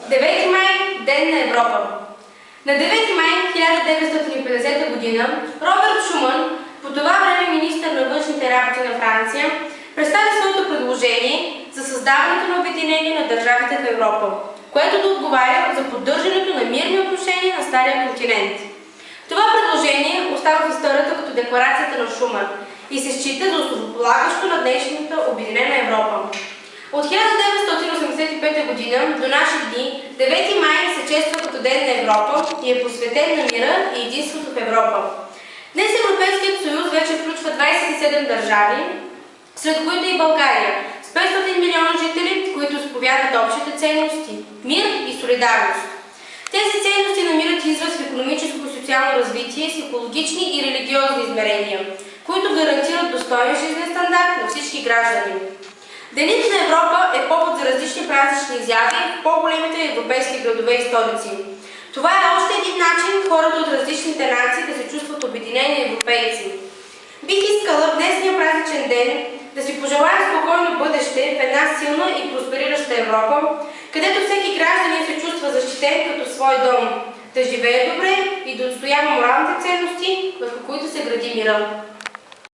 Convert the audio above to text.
9 май – Ден на Европа. На 9 май 1950 година Робърт Шуман, по това време министър на външните работи на Франция, представи своето предложение за създаването на обединение на държавите в Европа, което да отговаря за поддържането на мирни отношения на Стария континент. Това предложение остава в историята като декларацията на Шуман и се счита за основополагащо на днешната обединена Европа. От 1985 година до наши дни 9 май се чества като Ден на Европа и е посветен на мира и единството в Европа. Днес Европейският съюз вече включва 27 държави, сред които и България, с 500 милиона жители, които сповядат общите ценности – мир и солидарност. Тези ценности намират израз в икономическо и социално развитие с екологични и религиозни измерения, които гарантират достоен жизнен стандарт на всички граждани. Денят на Европа е повод за различни празнични изяви в по-големите европейски градове и столици. Това е още един начин хората от различните нации да се чувстват обединени европейци. Бих искала в днесния празничен ден да си пожелая спокойно бъдеще в една силна и просперираща Европа, където всеки гражданин се чувства защитен като свой дом, да живее добре и да отстоява моралните ценности, върху които се гради мира.